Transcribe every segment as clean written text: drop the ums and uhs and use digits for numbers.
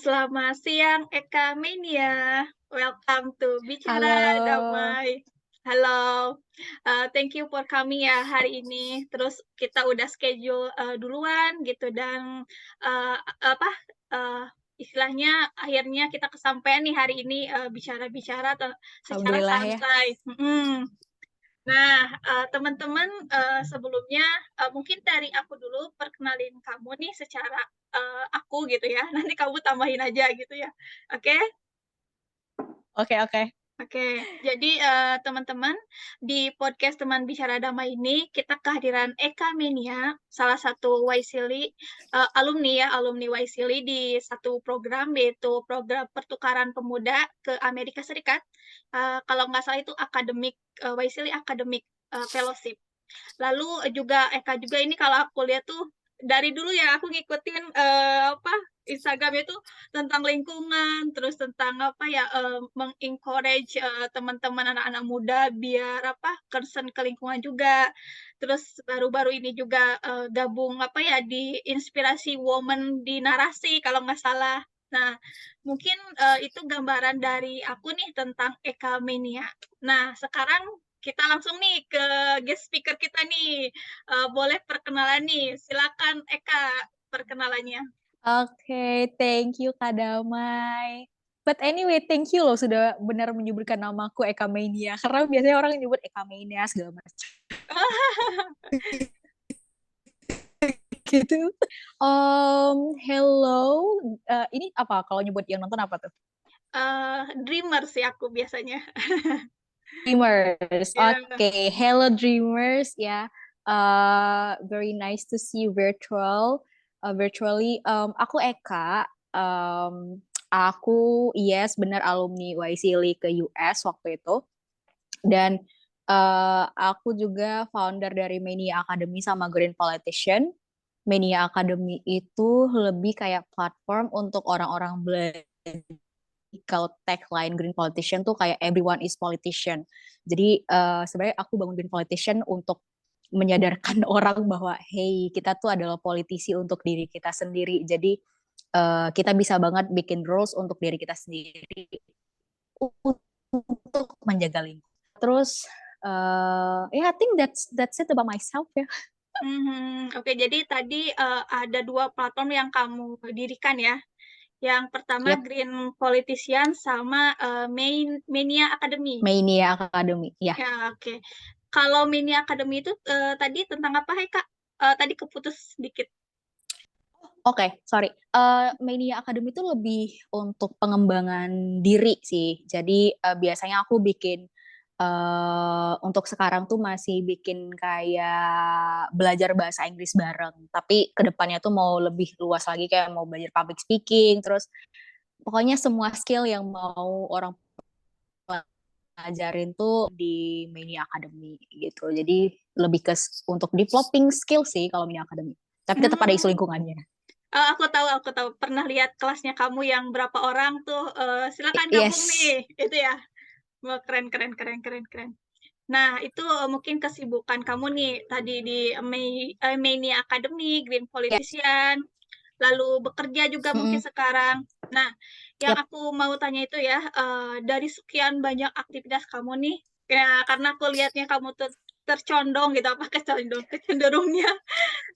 Selamat siang Eka Mania. Welcome to Bicara Halo. Damai. Halo, thank you for coming ya hari ini. Terus kita udah schedule duluan gitu dan apa uh, istilahnya akhirnya kita kesampaian nih hari ini bicara-bicara secara Alhamdulillah ya. santai. Nah, teman-teman, sebelumnya, mungkin dari aku dulu perkenalin kamu nih secara, aku gitu ya, nanti kamu tambahin aja gitu ya, oke? Oke oke. Oke, jadi, teman-teman, di podcast Teman Bicara Damai ini kita kehadiran Eka Menia, salah satu Waisili, alumni ya, alumni Waisili di satu program, yaitu program pertukaran pemuda ke Amerika Serikat, kalau nggak salah itu akademik, Waisili Academic, Fellowship. Lalu juga Eka juga ini kalau aku lihat tuh dari dulu ya aku ngikutin Instagram itu tentang lingkungan, terus tentang apa ya mengencourage teman-teman anak-anak muda biar apa concern ke lingkungan juga. Terus baru-baru ini juga gabung apa ya di Inspirasi Women di Narasi kalau nggak salah. Nah, mungkin itu gambaran dari aku nih tentang Eka Mania. Nah, sekarang kita langsung nih ke guest speaker kita nih. Boleh perkenalan nih, silakan Eka perkenalannya. Oke, thank you Kak Damai. But anyway, thank you loh sudah benar menyebutkan namaku Eka Mania. Karena biasanya orang nyebut Eka Mania segala macam gitu. Hello. Ini apa kalau nyebut yang nonton apa tuh? Dreamer sih aku biasanya. Dreamers. Ya. Oke, hello Dreamers ya. Very nice to see you virtually. Aku Eka. Aku yes benar alumni YSEALI ke US waktu itu. Dan aku juga founder dari Mania Academy sama Green Politician. Mania Academy itu lebih kayak platform untuk orang-orang belajar. Kalau tagline Green Politician tuh kayak everyone is politician. Jadi sebenarnya aku bangun Green Politician untuk menyadarkan orang bahwa hey kita tuh adalah politisi untuk diri kita sendiri. Jadi kita bisa banget bikin rules untuk diri kita sendiri untuk menjaga lingkungan. Terus I think that's it about myself ya. Oke, jadi tadi ada dua platform yang kamu dirikan ya. Yang pertama Yep, Green Politician sama Mania Academy. Mania Academy. Ya. Ya, oke. Kalau Mania Academy itu tadi tentang apa, Hai Kak? Tadi keputus sedikit. Oke, sorry. Media Academy itu lebih untuk pengembangan diri sih. Jadi biasanya aku bikin untuk sekarang tuh masih bikin kayak belajar bahasa Inggris bareng. Tapi kedepannya tuh mau lebih luas lagi kayak mau belajar public speaking. Terus pokoknya semua skill yang mau orang pelajarin tuh di Media Academy gitu. Jadi lebih ke untuk developing skill sih kalau Media Academy. Tapi tetap ada isu Hmm. lingkungannya. Oh, aku tahu. Pernah lihat kelasnya kamu yang berapa orang tuh, silakan gabung Yes. nih, itu ya? Wah, keren keren keren keren keren. Nah, itu mungkin kesibukan kamu nih tadi di Mania Academy, Green Yes. Politician, lalu bekerja juga mungkin Mm-mm. sekarang. Nah, yang Yap. aku mau tanya itu ya, dari sekian banyak aktivitas kamu nih, ya karena aku lihatnya kamu tuh tercondong gitu, apa kecondong, kecenderungnya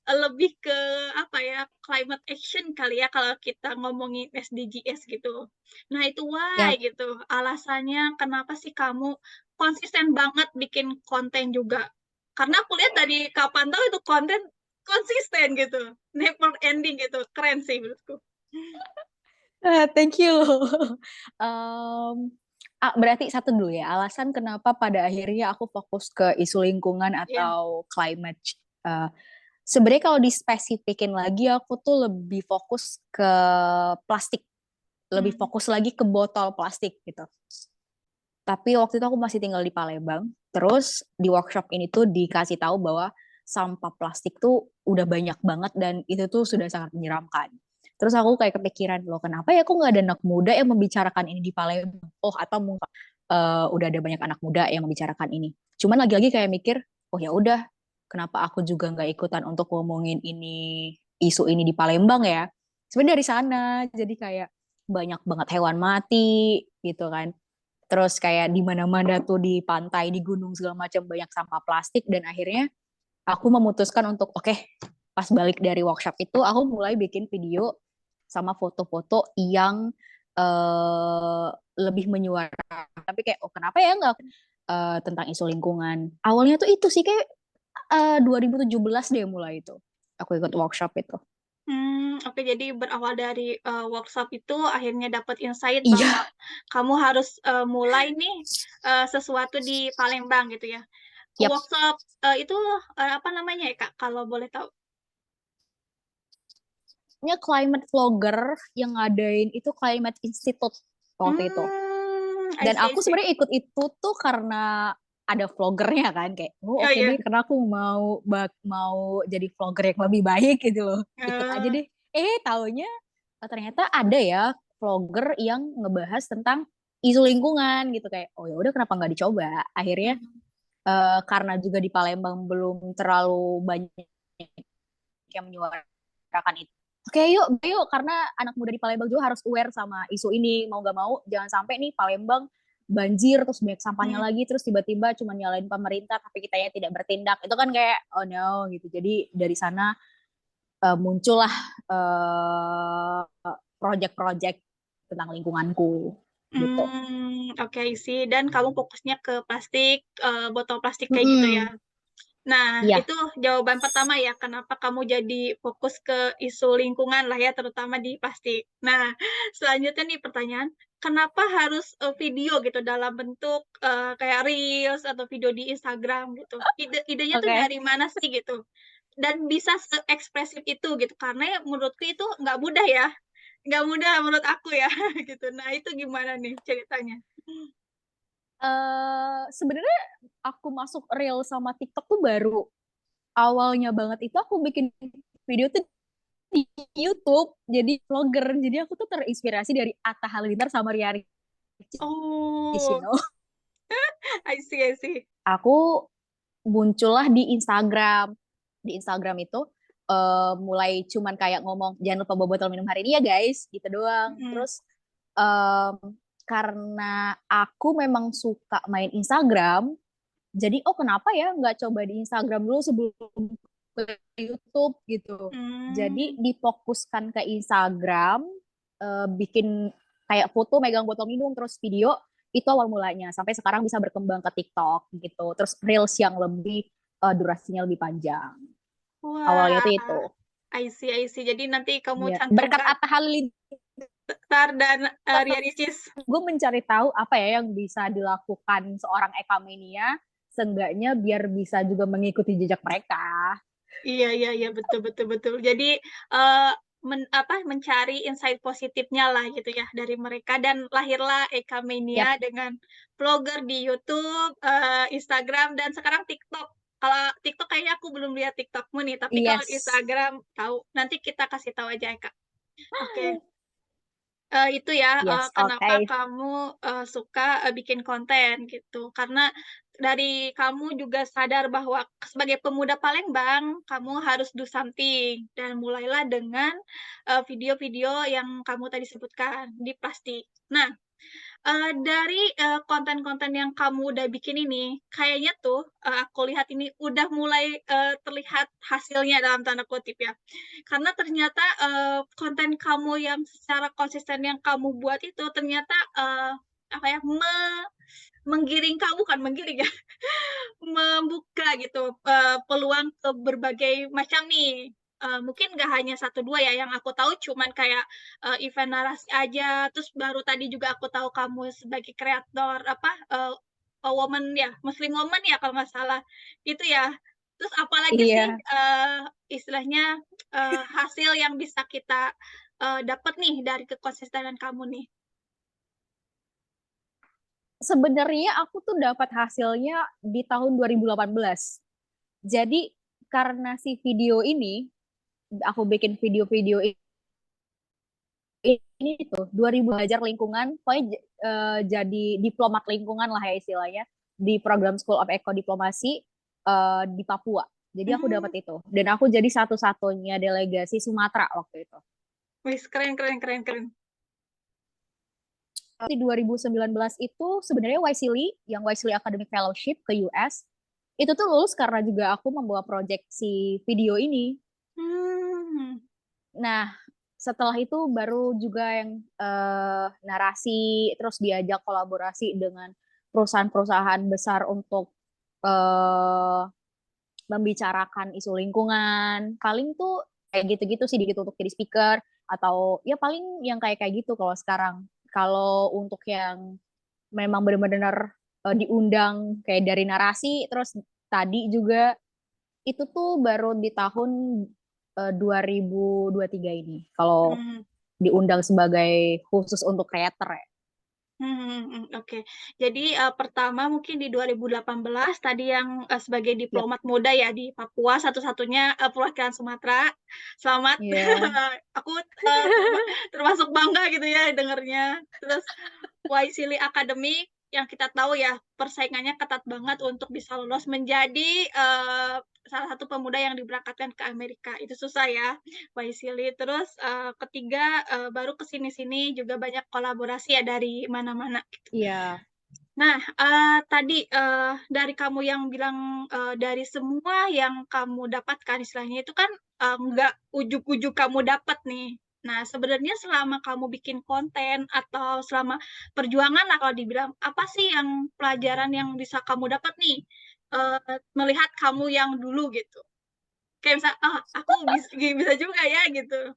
lebih ke apa ya, climate action kali ya kalau kita ngomongin SDGs gitu. Nah itu why Yap. gitu, alasannya kenapa sih kamu konsisten banget bikin konten juga? Karena aku lihat dari kapan tahu itu konten konsisten gitu, never ending gitu, keren sih menurutku. Thank you. Um, berarti satu dulu ya, alasan kenapa pada akhirnya aku fokus ke isu lingkungan Iya, atau climate. Uh, Sebenarnya kalau dispesifikin lagi, aku tuh lebih fokus ke plastik, lebih mmm, fokus lagi ke botol plastik gitu. Tapi waktu itu aku masih tinggal di Palembang. Terus di workshop ini tuh dikasih tahu bahwa sampah plastik tuh udah banyak banget dan itu tuh sudah sangat menyeramkan. Terus aku kayak kepikiran loh, kenapa ya aku nggak ada anak muda yang membicarakan ini di Palembang? Oh, atau mungkin udah ada banyak anak muda yang membicarakan ini. Cuman lagi-lagi kayak mikir, oh ya udah, kenapa aku juga nggak ikutan untuk ngomongin ini isu ini di Palembang ya? Sebenarnya dari sana, jadi kayak banyak banget hewan mati gitu kan. Terus kayak di mana-mana tuh di pantai, di gunung segala macam banyak sampah plastik dan akhirnya aku memutuskan untuk oke, pas balik dari workshop itu aku mulai bikin video sama foto-foto yang eh, lebih menyuarakan. Tapi kayak oh kenapa ya nggak tentang isu lingkungan. Awalnya tuh itu sih kayak 2017 deh mulai itu. Aku ikut workshop itu. Oke, jadi berawal dari, workshop itu akhirnya dapat insight bahwa Iya, kamu harus, mulai nih, sesuatu di Palembang gitu ya. yap. Workshop, itu, apa namanya ya, Kak, kalau boleh tahu? Nya climate vlogger yang ngadain itu Climate Institute waktu itu. I Dan see I aku see. sebenarnya ikut itu tuh karena ada vloggernya kan kayak oh Oh, oke iya. deh karena aku mau jadi vlogger yang lebih baik gitu loh ikut aja Oh, deh taunya ternyata ada ya vlogger yang ngebahas tentang isu lingkungan gitu kayak oh ya udah kenapa nggak dicoba akhirnya mhm. karena juga di Palembang belum terlalu banyak yang menyuarakan itu. Oke, yuk, yuk, karena anak muda di Palembang juga harus aware sama isu ini. Mau gak mau, jangan sampai nih Palembang banjir, terus banyak sampahnya Mhm. lagi, terus tiba-tiba cuma nyalain pemerintah, tapi kitanya tidak bertindak. Itu kan kayak, oh no, gitu. Jadi dari sana muncullah project-project tentang lingkunganku, gitu. Oke, I see, dan kamu fokusnya ke plastik, botol plastik kayak gitu ya? Mm-mm. Nah, Iya, itu jawaban pertama ya, kenapa kamu jadi fokus ke isu lingkungan lah ya, terutama di plastik. Nah, selanjutnya nih pertanyaan, kenapa harus video gitu dalam bentuk kayak reels atau video di Instagram gitu? Idenya tuh oke. dari mana sih gitu? Dan bisa seekspresif itu gitu, karena ya menurutku itu nggak mudah ya, nggak mudah menurut aku ya gitu. Nah, itu gimana nih ceritanya? Sebenarnya aku masuk Reel sama TikTok tuh baru awalnya banget itu aku bikin video tuh di YouTube jadi vlogger jadi aku tuh terinspirasi dari Atta Halilintar sama Ria Ricis, you Oh, know. I see I see. Aku muncullah di Instagram itu mulai cuman kayak ngomong jangan lupa bawa botol minum hari ini ya guys gitu doang Mhm. terus em, karena aku memang suka main Instagram jadi oh kenapa ya nggak coba di Instagram dulu sebelum ke YouTube gitu. Jadi Mmm, difokuskan ke Instagram, bikin kayak foto megang botol minum terus video itu awal mulanya sampai sekarang bisa berkembang ke TikTok gitu. Terus reels yang lebih durasinya lebih panjang. Awalnya wah, itu. I see I see. Jadi nanti kamu Ya, berkat cantumkan Atta Halilintar Tar dan, Ria Ricis. gue mencari tahu apa ya yang bisa dilakukan seorang Eka Mania seenggaknya biar bisa juga mengikuti jejak mereka. Iya iya iya, betul betul betul. Jadi, eee, mencari insight positifnya lah gitu ya dari mereka dan lahirlah Eka Mania Yap, dengan vlogger di YouTube, Instagram, dan sekarang TikTok. Kalau TikTok kayaknya aku belum lihat TikTokmu nih, tapi kalau yes. Instagram tahu. Nanti kita kasih tahu aja ya, Kak. Oke. Itu ya, Yes, kenapa oke. kamu, suka, bikin konten gitu. Karena dari kamu juga sadar bahwa sebagai pemuda Palembang, kamu harus do something dan mulailah dengan, video-video yang kamu tadi sebutkan di plastik. Nah, dari, konten-konten yang kamu udah bikin ini, kayaknya tuh, aku lihat ini udah mulai, terlihat hasilnya dalam tanda kutip ya. Karena ternyata, konten kamu yang secara konsisten yang kamu buat itu ternyata, apa ya, menggiring kamu, bukan menggiring ya, membuka gitu, peluang ke berbagai macam nih, mungkin nggak hanya satu 2 ya, yang aku tahu cuman kayak, event narasi aja, terus baru tadi juga aku tahu kamu sebagai kreator apa, woman ya, Muslim woman ya kalau nggak salah, itu ya. Terus apalagi sih, Iya, istilahnya, hasil yang bisa kita, dapat nih dari kekonsistenan kamu nih? sebenarnya aku tuh dapat hasilnya di tahun 2018. Jadi karena si video ini, aku bikin video-video ini tuh 2000 belajar lingkungan, pokoknya jadi diplomat lingkungan lah ya istilahnya di program School of Eco Diplomasi di Papua. Jadi aku dapat Mmm, itu dan aku jadi satu-satunya delegasi Sumatera waktu itu. wis keren keren keren keren. di 2019 itu sebenarnya Wisely Academic Fellowship ke US itu tuh lulus karena juga aku membawa project si video ini. Hmm. Nah, setelah itu baru juga yang narasi, terus diajak kolaborasi dengan perusahaan-perusahaan besar untuk eh, membicarakan isu lingkungan. Paling tuh kayak gitu-gitu sih, gitu untuk jadi speaker atau ya paling yang kayak kayak gitu kalau sekarang. Kalau untuk yang memang benar-benar diundang kayak dari narasi, terus tadi juga itu tuh baru di tahun 2023 ini. Kalau Hmm. diundang sebagai khusus untuk creator ya. Oke. Jadi, pertama mungkin di 2018 tadi yang, sebagai Yap. diplomat muda ya di Papua, satu-satunya, perwakilan Sumatera. Selamat, Iya. aku, termasuk bangga gitu ya dengernya. Terus Wisely Academy yang kita tahu ya persaingannya ketat banget untuk bisa lolos menjadi, salah satu pemuda yang diberangkatkan ke Amerika, itu susah ya, Wisely. Terus, ketiga, baru ke sini-sini juga banyak kolaborasi ya dari mana-mana gitu. Iya. Nah, tadi, dari kamu yang bilang, dari semua yang kamu dapatkan istilahnya itu kan, nggak ujug-ujug kamu dapat nih. Nah, sebenarnya selama kamu bikin konten atau selama perjuangan lah kalau dibilang, apa sih yang pelajaran yang bisa kamu dapat nih, melihat kamu yang dulu gitu? Kayak misal, "Ah, aku bisa juga ya," gitu.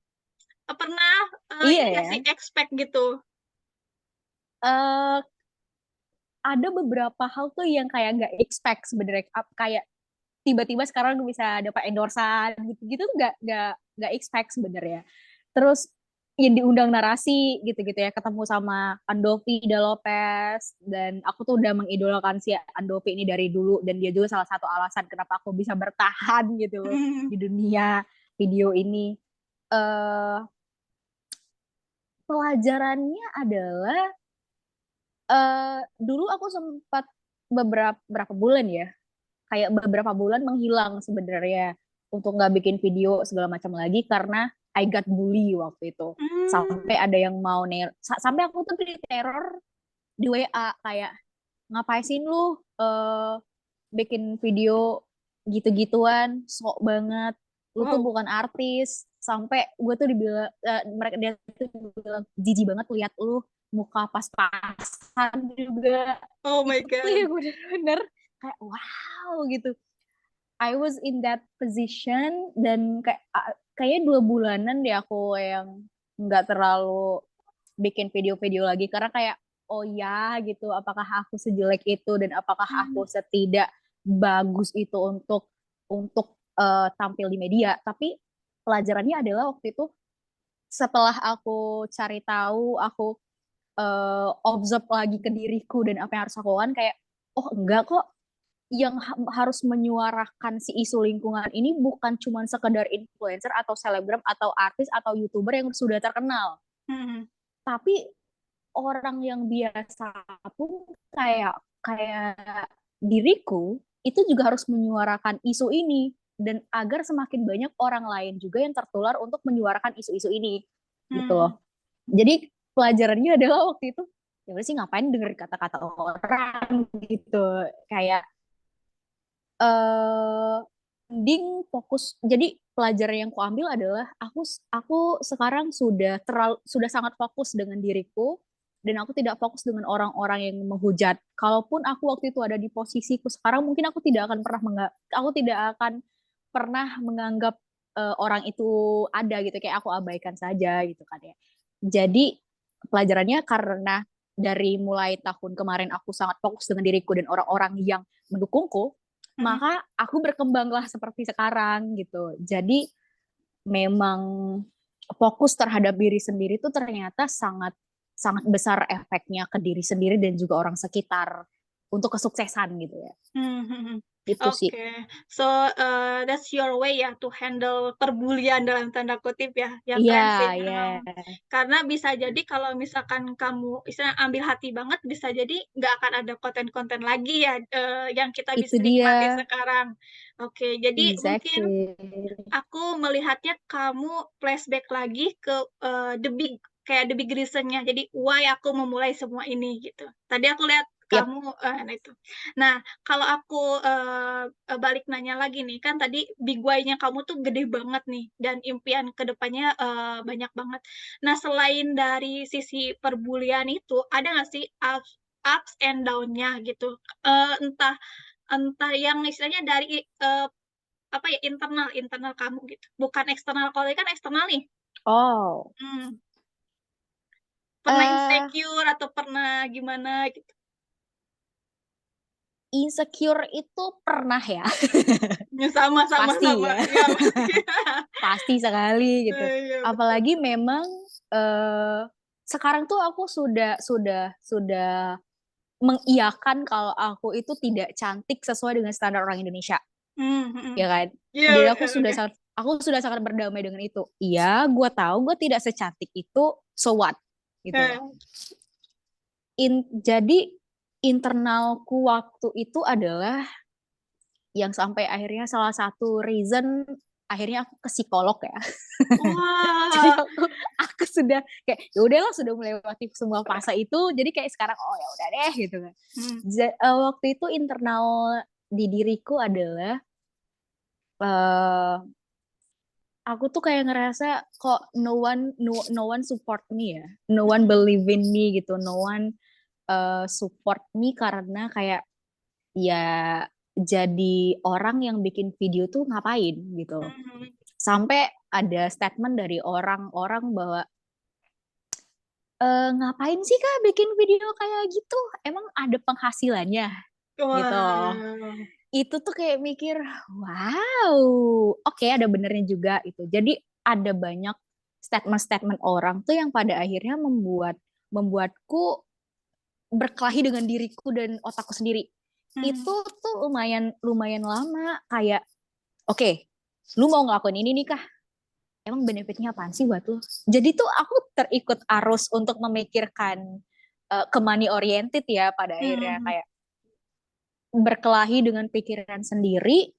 Pernah, Iya ini nggak ya. sih expect gitu? Eh ada beberapa hal tuh yang kayak nggak expect sebenarnya. Kayak tiba-tiba sekarang bisa dapat endorsan gitu-gitu tuh nggak expect sebenarnya. Terus yang diundang narasi gitu-gitu ya, ketemu sama Andovi De Lopez, dan aku tuh udah mengidolakan si Andovi ini dari dulu, dan dia juga salah satu alasan kenapa aku bisa bertahan gitu loh di dunia video ini. eh Pelajarannya adalah dulu aku sempat beberapa bulan ya, kayak beberapa bulan menghilang sebenarnya untuk nggak bikin video segala macam lagi karena I got bully waktu itu. Mmm. Sampai ada yang mau sampai aku tuh diteror di WA kayak, ngapain sih lu bikin video gitu-gituan, sok banget, lu tuh Wow. bukan artis. Sampai gue tuh dibilang, mereka dia tuh bilang jijik banget lihat lu muka pas-pasan juga. Oh my Itu tuh yang God. bener-bener kayak wow gitu. I was in that position, dan kayaknya 2 bulanan deh aku yang nggak terlalu bikin video-video lagi karena kayak oh ya gitu, apakah aku sejelek itu dan apakah Mmm. aku setidak bagus itu untuk tampil di media. Tapi pelajarannya adalah waktu itu setelah aku cari tahu, aku observe lagi ke diriku dan apa yang harus aku lakukan, kayak oh enggak kok, yang harus menyuarakan si isu lingkungan ini bukan cuma sekedar influencer atau selebgram atau artis atau youtuber yang sudah terkenal, Mhm. tapi orang yang biasa pun kayak kayak diriku itu juga harus menyuarakan isu ini, dan agar semakin banyak orang lain juga yang tertular untuk menyuarakan isu-isu ini gitu loh. Mhm. Jadi pelajarannya adalah waktu itu ya udah sih, ngapain denger kata-kata orang gitu, kayak eh mending fokus. Jadi pelajaran yang ku ambil adalah aku sekarang sudah sangat fokus dengan diriku, dan aku tidak fokus dengan orang-orang yang menghujat. Kalaupun aku waktu itu ada di posisiku sekarang, mungkin aku tidak akan pernah menganggap orang itu ada gitu, kayak aku abaikan saja gitu kan ya. Jadi pelajarannya, karena dari mulai tahun kemarin aku sangat fokus dengan diriku dan orang-orang yang mendukungku, Mhm. maka aku berkembanglah seperti sekarang gitu. Jadi memang fokus terhadap diri sendiri itu ternyata sangat sangat besar efeknya ke diri sendiri dan juga orang sekitar untuk kesuksesan gitu ya. Mmm, mhm. Itu sih. Oke. So, that's your way ya to handle "perbulian" dalam tanda kutip ya, yang Iya, keren sih, iya. karena bisa jadi kalau misalkan kamu istilahnya ambil hati banget, bisa jadi nggak akan ada konten-konten lagi ya, yang kita Itu bisa dia. nikmati sekarang. Oke, jadi mungkin Exactly. aku melihatnya kamu flashback lagi ke, The Big. kayak the big reason-nya. Jadi why aku memulai semua ini gitu. Tadi aku lihat Yap. kamu nah itu. Nah, kalau aku, balik nanya lagi nih, kan tadi big why-nya kamu tuh gede banget nih dan impian ke depannya, banyak banget. Nah, selain dari sisi perbulian itu, ada nggak sih ups and down-nya gitu? Entah entah yang istilahnya dari, apa ya, internal internal kamu gitu, bukan eksternal. Kalau ini kan eksternal nih, Oh, mmm, pernah eh insecure atau pernah gimana gitu? insecure itu pernah ya, Ya sama sama pasti sama, ya, iya pasti. pasti sekali gitu. Iya betul. Apalagi memang eh sekarang tuh aku sudah mengiyakan kalau aku itu tidak cantik sesuai dengan standar orang Indonesia, Mhm. ya kan? Iya Jadi betul, oke. aku sudah sangat berdamai dengan itu. Iya, gue tahu gue tidak secantik itu, so what? Gitu loh. Heeh. Jadi internalku waktu itu adalah yang sampai akhirnya salah satu reason akhirnya aku ke psikolog ya. Jadi Wah, aku sudah kayak ya udahlah, sudah melewati semua fase itu, jadi kayak sekarang oh ya udah deh gitu kan. mhm Waktu itu internal di diriku adalah eh aku tuh kayak ngerasa kok no one support me ya, no one mhm believe in me gitu, no one support me karena kayak ya jadi orang yang bikin video tuh ngapain gitu. mhm Sampai ada statement dari orang-orang bahwa ngapain sih Kak bikin video kayak gitu? Emang ada penghasilannya gitu. Wah, Itu tuh kayak mikir, wow, oke ada benernya juga itu. Jadi ada banyak statement-statement orang tuh yang pada akhirnya membuatku berkelahi dengan diriku dan otakku sendiri. mhm Itu tuh lumayan lumayan lama kayak, oke, lu mau ngelakuin ini nih Kah? Emang benefitnya apaan sih buat lu? Jadi tuh aku terikut arus untuk memikirkan ke money oriented ya pada akhirnya, mhm kayak berkelahi dengan pikiran sendiri,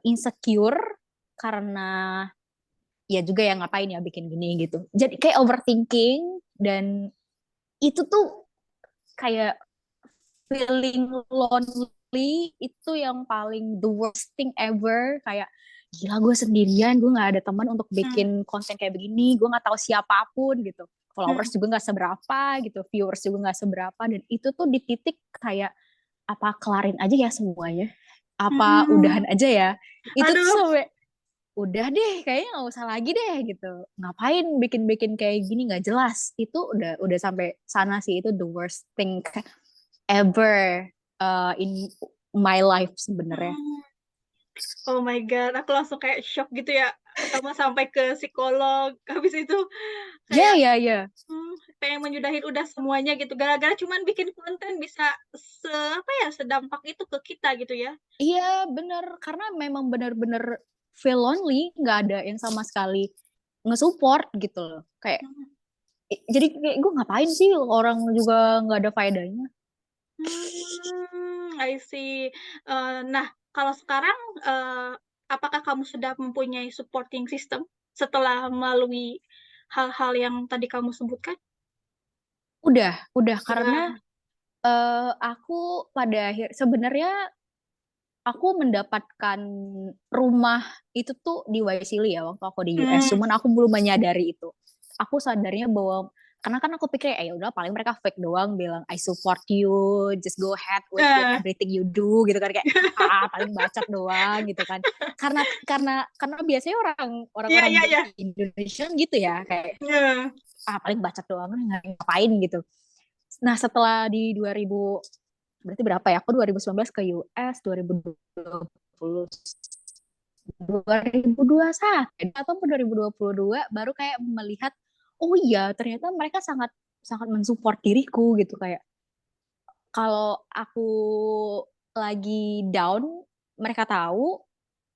insecure karena ya juga yang ngapain ya bikin gini gitu. Jadi kayak overthinking, dan itu tuh kayak feeling lonely itu yang paling the worst thing ever. Kayak gila, gue sendirian, gue nggak ada teman untuk mhm bikin konten kayak begini, gue nggak tahu siapapun gitu, followers mhm juga nggak seberapa gitu, viewers juga nggak seberapa, dan itu tuh di titik kayak apa kelarin aja ya semuanya, apa mhm. udahan aja ya. Itu tuh Aduh, sampai udah deh kayaknya nggak usah lagi deh gitu, ngapain bikin-bikin kayak gini nggak jelas. Itu udah sampai sana sih. Itu the worst thing ever in my life sebenarnya. mmm. Oh my God, aku langsung kayak shock gitu ya, pertama sampai ke psikolog, habis itu Ya, kayak, ya, ya. pengen menyudahin udah semuanya gitu, gara-gara cuman bikin konten bisa apa ya, sedampak itu ke kita gitu ya. Iya, bener. Karena memang bener-bener feel lonely, nggak ada yang sama sekali nge-support gitu loh. Kayak, Mhm. jadi kayak gue ngapain sih, orang juga nggak ada faedahnya. I see. Nah, kalau sekarang, eee, apakah kamu sudah mempunyai supporting system setelah melalui hal-hal yang tadi kamu sebutkan? Udah karena Udah. aku pada sebenarnya aku mendapatkan rumah itu tuh di Waisili ya waktu aku di US. Mmm, Cuman aku belum menyadari itu. Aku sadarnya bahwa karena kan aku pikir ya udah paling mereka fake doang bilang I support you, just go ahead with nah, everything you do gitu kan, kayak paling bacot doang gitu kan. Karena biasanya iya orang-orang iya di iya. Indonesia gitu ya, kayak Iya. paling bacot doang, ngapain gitu. Nah, setelah di 2000, berarti berapa ya? Aku 2019 ke US, 2020, 2021 atau 2022 baru kayak melihat, oh iya ternyata mereka sangat sangat mensupport diriku gitu. Kayak kalau aku lagi down, mereka tahu,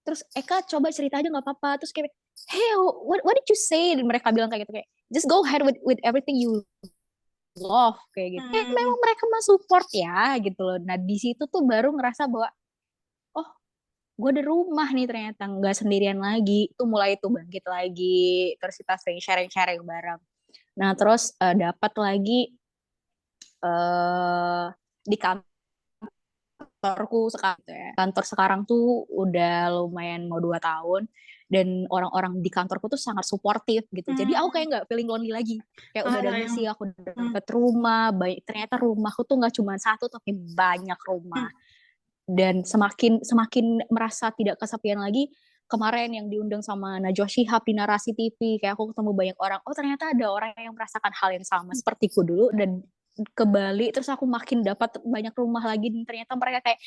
terus Eka coba cerita aja nggak apa-apa, terus kayak hey, what did you say, dan mereka bilang kayak gitu, kayak just go ahead with everything you love kayak gitu. Mmm, Memang mereka mah support ya gitu loh. Nah di situ tuh baru ngerasa bahwa oh, gue ada rumah nih, ternyata nggak sendirian lagi. Itu mulai tuh bangkit lagi, terus kita sering sharing-sharing bareng. Nah, terus dapat lagi eh di kantorku sekarang gitu ya. Kantor sekarang tuh udah lumayan mau 2 tahun dan orang-orang di kantorku tuh sangat suportif gitu. Jadi aku kayak Hmm. nggak feeling lonely lagi. Kayak udah ada Ah, misi, yang aku hmm. dapet rumah, baik ternyata rumahku tuh nggak cuma satu tapi banyak rumah. Hmm. Dan semakin semakin merasa tidak kesepian lagi kemarin yang diundang sama Najwa Shihab di Narasi TV, kayak aku ketemu banyak orang, oh ternyata ada orang yang merasakan hal yang sama sepertiku dulu, dan ke Bali terus aku makin dapat banyak rumah lagi dan ternyata mereka kayak,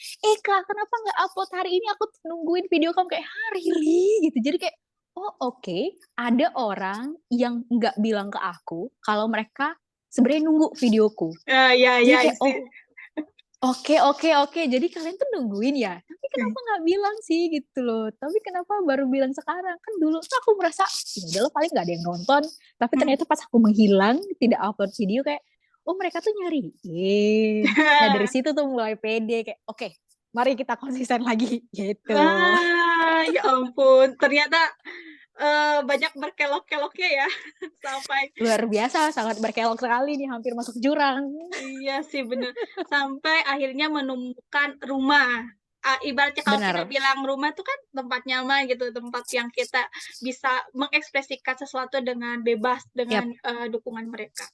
Kak kenapa nggak upload hari ini, aku nungguin video kamu, kayak really gitu. Jadi kayak oh oke, ada orang yang nggak bilang ke aku kalau mereka sebenarnya nunggu videoku. Ya Jadi ya kayak sih. oh oke. Jadi kalian tuh nungguin ya. Tapi kenapa nggak bilang sih gitu loh. Tapi kenapa baru bilang sekarang? Kan dulu tuh aku merasa, ya udah lo paling nggak ada yang nonton. Tapi Hmm. ternyata pas aku menghilang, tidak upload video, kayak, oh mereka tuh nyariin. Nah dari situ tuh mulai pede, kayak oke, mari kita konsisten lagi gitu. Ya ampun, ternyata banyak berkelok-keloknya ya sampai Luar biasa, sangat berkelok sekali nih, hampir masuk jurang. iya sih bener, sampai akhirnya menemukan rumah. Ibaratnya kalau kita Benar, bilang rumah tuh kan tempat nyaman gitu, tempat yang kita bisa mengekspresikan sesuatu dengan bebas dengan yap. dukungan mereka.